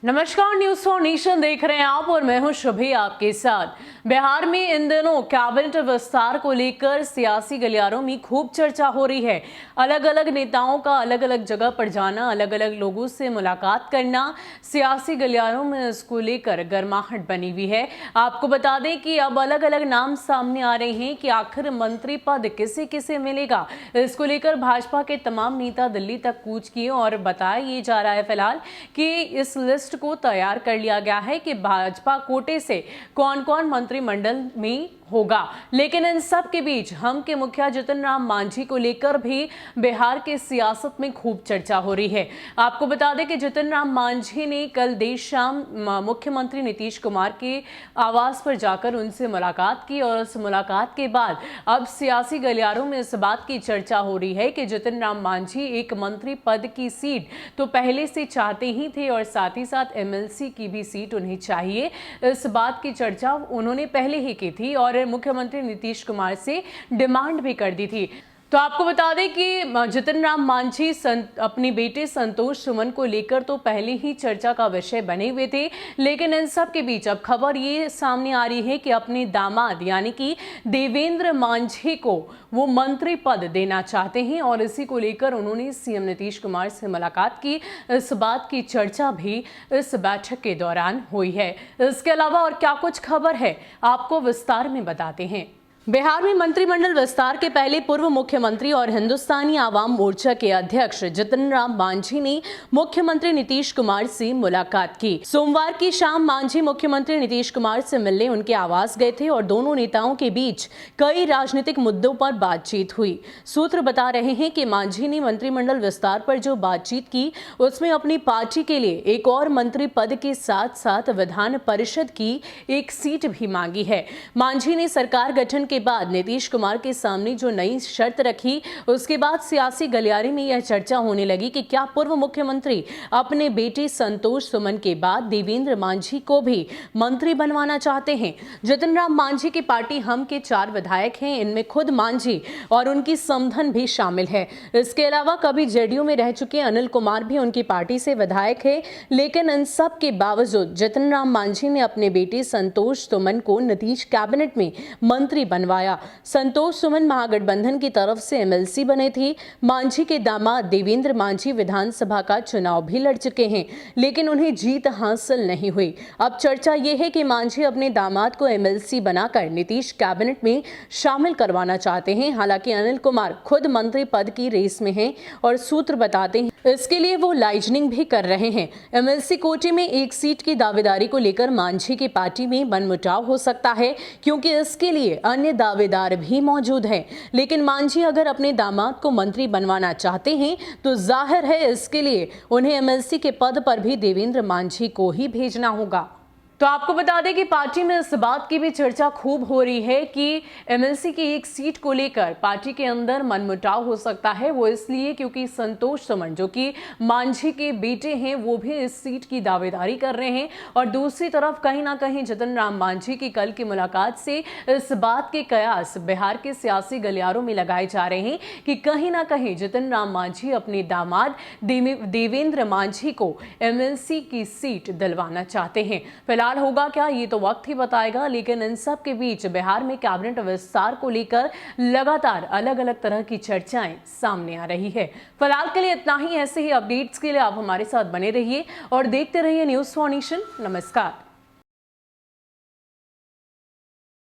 नमस्कार, news for nation देख रहे हैं आप और मैं हूं शुभी आपके साथ। बिहार में इन दिनों कैबिनेट विस्तार को लेकर सियासी गलियारों में खूब चर्चा हो रही है। अलग अलग नेताओं का अलग अलग जगह पर जाना, अलग अलग लोगों से मुलाकात करना, सियासी गलियारों में इसको लेकर गर्माहट बनी हुई है। आपको बता दें कि अब अलग अलग नाम सामने आ रहे हैं कि आखिर मंत्री पद किसे किसे मिलेगा। इसको लेकर भाजपा के तमाम नेता दिल्ली तक कूच किए और बताया ये जा रहा है फिलहाल कि इस लिस्ट को तैयार कर लिया गया है कि भाजपा कोटे से कौन कौन मंत्रिमंडल में होगा। लेकिन इन सब के बीच हम के मुखिया जितन राम मांझी को लेकर भी बिहार के सियासत में खूब चर्चा हो रही है। आपको बता दें कि जितन राम मांझी ने कल देर शाम मुख्यमंत्री नीतीश कुमार के आवास पर जाकर उनसे मुलाकात की और उस मुलाकात के बाद अब सियासी गलियारों में इस बात की चर्चा हो रही है कि जितन राम मांझी एक मंत्री पद की सीट तो पहले से चाहते ही थे और साथ ही साथ एमएलसी की भी सीट उन्हें चाहिए। इस बात की चर्चा उन्होंने पहले ही की थी और मुख्यमंत्री नीतीश कुमार से डिमांड भी कर दी थी। तो आपको बता दें कि जितन राम मांझी अपने बेटे संतोष सुमन को लेकर तो पहले ही चर्चा का विषय बने हुए थे, लेकिन इन सब के बीच अब खबर ये सामने आ रही है कि अपने दामाद यानी कि देवेंद्र मांझी को वो मंत्री पद देना चाहते हैं और इसी को लेकर उन्होंने सीएम नीतीश कुमार से मुलाकात की। इस बात की चर्चा भी इस बैठक के दौरान हुई है। इसके अलावा और क्या कुछ खबर है आपको विस्तार में बताते हैं। बिहार में मंत्रिमंडल विस्तार के पहले पूर्व मुख्यमंत्री और हिंदुस्तानी आवाम मोर्चा के अध्यक्ष जितन राम मांझी ने मुख्यमंत्री नीतीश कुमार से मुलाकात की। सोमवार की शाम मांझी मुख्यमंत्री नीतीश कुमार से मिलने उनके आवास गए थे और दोनों नेताओं के बीच कई राजनीतिक मुद्दों पर बातचीत हुई। सूत्र बता रहे हैं कि मांझी ने मंत्रिमंडल विस्तार पर जो बातचीत की उसमें अपनी पार्टी के लिए एक और मंत्री पद के साथ साथ विधान परिषद की एक सीट भी मांगी है। मांझी ने सरकार गठन के बाद नीतीश कुमार के सामने जो नई शर्त रखी, उसके बाद सियासी गलियारे में यह चर्चा होने लगी कि क्या पूर्व मुख्यमंत्री अपने बेटे संतोष सुमन के बाद देवेंद्र मांझी को भी मंत्री बनवाना चाहते हैं। जितन राम मांझी की पार्टी हम के 4 विधायक हैं, इनमें खुद मांझी और उनकी समधन भी शामिल है। इसके अलावा कभी जेडीयू में रह चुके अनिल कुमार भी उनकी पार्टी से विधायक है। लेकिन इन सब के बावजूद जितन राम मांझी ने अपने बेटे संतोष सुमन को नीतीश कैबिनेट में मंत्री बनवाया। संतोष सुमन महागठबंधन की तरफ से एमएलसी बने थे। मांझी के दामाद देवेंद्र मांझी विधानसभा का चुनाव भी लड़ चुके हैं, लेकिन उन्हें जीत हासिल नहीं हुई। अब चर्चा यह है कि मांझी अपने दामाद को एमएलसी बनाकर नीतीश कैबिनेट में शामिल करवाना चाहते हैं। हालांकि अनिल कुमार खुद मंत्री पद की रेस में हैं और सूत्र बताते हैं इसके लिए वो लाइजनिंग भी कर रहे हैं। एमएलसी कोटे में एक सीट की दावेदारी को लेकर मांझी की पार्टी में मनमुटाव हो सकता है, क्योंकि इसके लिए अन्य दावेदार भी मौजूद हैं। लेकिन मांझी अगर अपने दामाद को मंत्री बनवाना चाहते हैं तो जाहिर है इसके लिए उन्हें एमएलसी के पद पर भी देवेंद्र मांझी को ही भेजना होगा। तो आपको बता दें कि पार्टी में इस बात की भी चर्चा खूब हो रही है कि एमएलसी की एक सीट को लेकर पार्टी के अंदर मनमुटाव हो सकता है। वो इसलिए क्योंकि संतोष सुमन जो कि मांझी के बेटे हैं वो भी इस सीट की दावेदारी कर रहे हैं और दूसरी तरफ कहीं ना कहीं जितन राम मांझी की कल की मुलाकात से इस बात के कयास बिहार के सियासी गलियारों में लगाए जा रहे हैं कि कहीं ना कहीं जितन राम मांझी अपने दामाद देवेंद्र मांझी को एमएलसी की सीट दिलवाना चाहते हैं। फिलहाल होगा क्या ये तो वक्त ही बताएगा, लेकिन इन सब के बीच बिहार में कैबिनेट विस्तार को लेकर लगातार अलग अलग तरह की चर्चाएं सामने आ रही है। फिलहाल के लिए इतना ही। ऐसे ही अपडेट्स के लिए आप हमारे साथ बने रहिए और देखते रहिए न्यूज फॉर नेशन। नमस्कार।